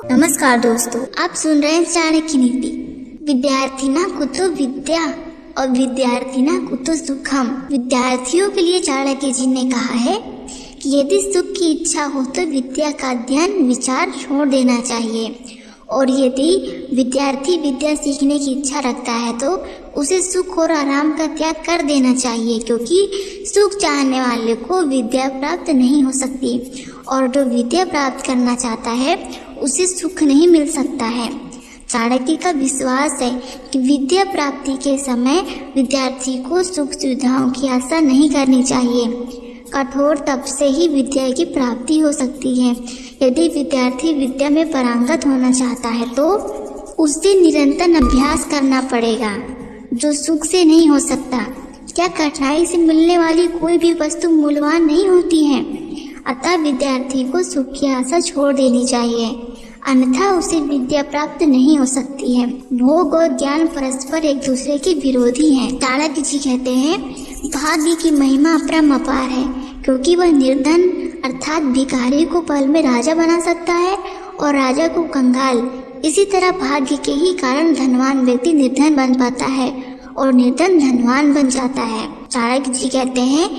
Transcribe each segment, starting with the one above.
नमस्कार दोस्तों, आप सुन रहे हैं चाणक्य नीति। विद्यार्थिना कुतो विद्या और विद्यार्थिना कुतो सुखम। विद्यार्थियों के लिए चाणक्य जी ने कहा है कि यदि सुख की इच्छा हो तो विद्या का अध्ययन विचार छोड़ देना चाहिए, और यदि विद्यार्थी विद्या सीखने की इच्छा रखता है तो उसे सुख और आराम का त्याग कर देना चाहिए, क्योंकि सुख चाहने वाले को विद्या प्राप्त नहीं हो सकती, और जो विद्या प्राप्त करना चाहता है उसे सुख नहीं मिल सकता है। चाणक्य का विश्वास है कि विद्या प्राप्ति के समय विद्यार्थी को सुख सुविधाओं की आशा नहीं करनी चाहिए। कठोर तप से ही विद्या की प्राप्ति हो सकती है। यदि विद्यार्थी विद्या में पारंगत होना चाहता है तो उसे निरंतर अभ्यास करना पड़ेगा, जो सुख से नहीं हो सकता। क्या कठिनाई से मिलने वाली कोई भी वस्तु मूल्यवान नहीं होती है? अतः विद्यार्थी को सुख की आशा छोड़ देनी चाहिए, अन्यथा उसे विद्या प्राप्त नहीं हो सकती है। भोग और ज्ञान परस्पर एक दूसरे के विरोधी हैं। चाणक्य जी कहते हैं, भाग्य की महिमा अपरंपार है, क्योंकि वह निर्धन अर्थात भिखारी को पल में राजा बना सकता है और राजा को कंगाल। इसी तरह भाग्य के ही कारण धनवान व्यक्ति निर्धन बन पाता है और निर्धन धनवान बन जाता है। चाणक्य जी कहते हैं,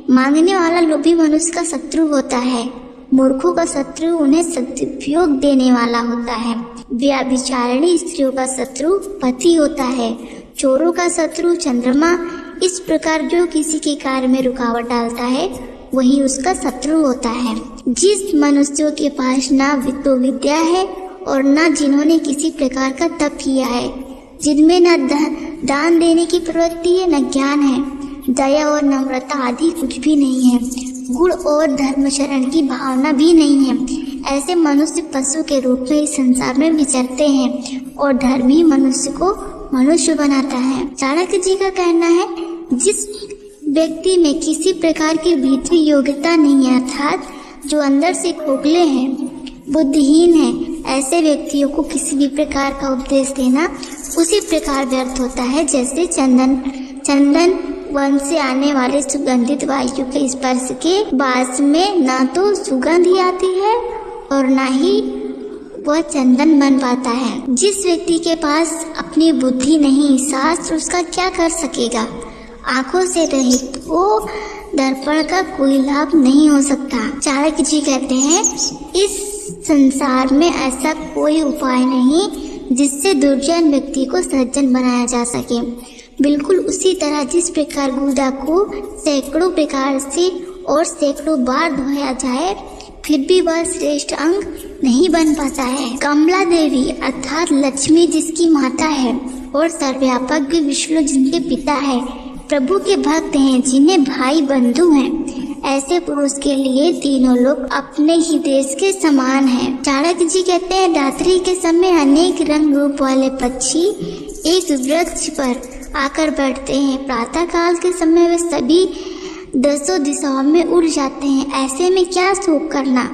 मांगने वाला लोभी मनुष्य का शत्रु होता है, मूर्खों का शत्रु उन्हें सदुपयोग देने वाला होता है। व्यभिचारिणी स्त्रियों का शत्रु पति होता है, चोरों का शत्रु चंद्रमा। इस प्रकार जो किसी के कार्य में रुकावट डालता है वही उसका शत्रु होता है। जिस मनुष्यों के पास ना तो विद्या है और न जिन्होंने किसी प्रकार का तप किया है, जिनमें न दान देने की प्रवृत्ति है, न ज्ञान है, दया और नम्रता आदि कुछ भी नहीं है, गुण और धर्मचरण की भावना भी नहीं है, ऐसे मनुष्य पशु के रूप में इस संसार में विचरते हैं, और धर्म ही मनुष्य को मनुष्य बनाता है। चाणक्य जी का कहना है, जिस व्यक्ति में किसी प्रकार की भीतरी योग्यता नहीं है, अर्थात जो अंदर से खोखले हैं, बुद्धिहीन है, ऐसे व्यक्तियों को किसी भी प्रकार का उपदेश देना उसी प्रकार व्यर्थ होता है जैसे चंदन वन से आने वाले सुगंधित वायु के स्पर्श के बास में ना तो सुगंध ही आती है और ना ही वह चंदन बन पाता है। जिस व्यक्ति के पास अपनी बुद्धि नहीं, शास्त्र उसका क्या कर सकेगा? आंखों से रहित वो दर्पण का कोई लाभ नहीं हो सकता। चाणक्य जी कहते हैं, इस संसार में ऐसा कोई उपाय नहीं जिससे दुर्जन व्यक्ति को सज्जन बनाया जा सके। बिल्कुल उसी तरह जिस प्रकार गुदा को सैकड़ों प्रकार से और सैकड़ों बार धोया जाए फिर भी वह श्रेष्ठ अंग नहीं बन पाता है। कमला देवी अर्थात लक्ष्मी जिसकी माता है और सर्वव्यापक विष्णु जिनके पिता है, प्रभु के भक्त हैं, जिन्हें भाई बंधु हैं, ऐसे पुरुष के लिए तीनों लोग अपने ही देश के समान हैं। चाणक्य जी कहते हैं, रात्रि के समय अनेक रंग रूप वाले पक्षी एक वृक्ष पर आकर बैठते हैं। प्रातः काल के समय वे सभी दसों दिशाओं में उड़ जाते हैं। ऐसे में क्या शोक करना?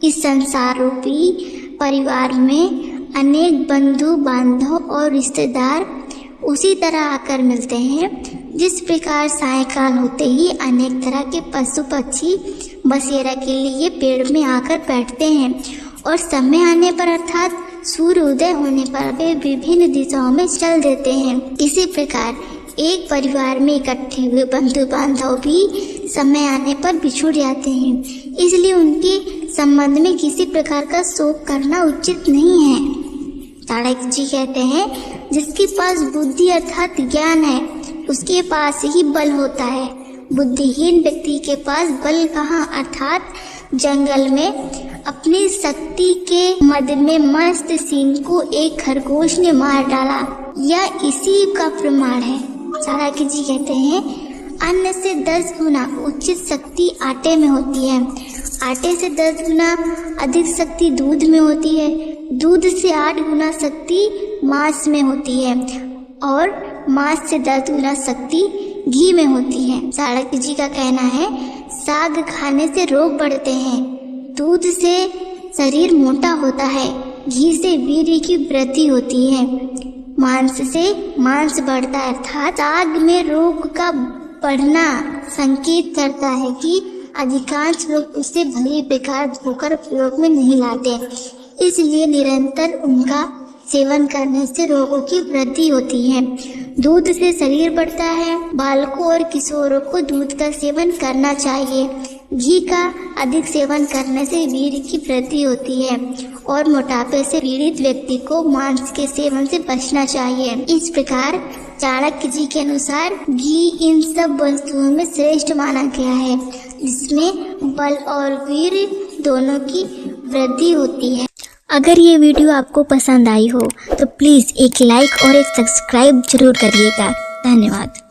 इस संसार रूपी परिवार में अनेक बंधु बांधव और रिश्तेदार उसी तरह आकर मिलते हैं जिस प्रकार सायंकाल होते ही अनेक तरह के पशु पक्षी बसेरा के लिए पेड़ में आकर बैठते हैं, और समय आने पर अर्थात सूर्य उदय होने पर वे विभिन्न दिशाओं में चल देते हैं। इसी प्रकार एक परिवार में इकट्ठे हुए बंधु बांधव भी समय आने पर बिछुड़ जाते हैं, इसलिए उनके संबंध में किसी प्रकार का शोक करना उचित नहीं है। चाणक्य जी कहते हैं, जिसके पास बुद्धि अर्थात ज्ञान है उसके पास ही बल होता है। बुद्धिहीन व्यक्ति के पास बल कहाँ? अर्थात जंगल में अपनी शक्ति के मद में मस्त सिंह को एक खरगोश ने मार डाला, यह इसी का प्रमाण है। चाणक्य जी कहते हैं, अन्न से 10 गुना उचित शक्ति आटे में होती है, आटे से 10 गुना अधिक शक्ति दूध में होती है, दूध से 8 गुना शक्ति मांस में होती है, और मांस से 10 गुना शक्ति घी में होती है। चाणक्य जी का कहना है, साग खाने से रोग बढ़ते हैं, दूध से शरीर मोटा होता है, घी से वीर्य की वृद्धि होती है, मांस से मांस बढ़ता है। अर्थात आग में रोग का बढ़ना संकेत करता है कि अधिकांश लोग उसे भली बेकार धोकर प्रयोग में नहीं लाते। इसलिए निरंतर उनका सेवन करने से रोगों की वृद्धि होती है। दूध से शरीर बढ़ता है। बालकों और किशोरों को दूध का सेवन करना चाहिए। घी का अधिक सेवन करने से वीर्य की वृद्धि होती है और मोटापे से पीड़ित व्यक्ति को मांस के सेवन से बचना चाहिए। इस प्रकार चाणक्य जी के अनुसार घी इन सब वस्तुओं में श्रेष्ठ माना गया है, जिसमें बल और वीर्य दोनों की वृद्धि होती है। अगर ये वीडियो आपको पसंद आई हो तो प्लीज़ एक लाइक और एक सब्सक्राइब जरूर करिएगा। धन्यवाद।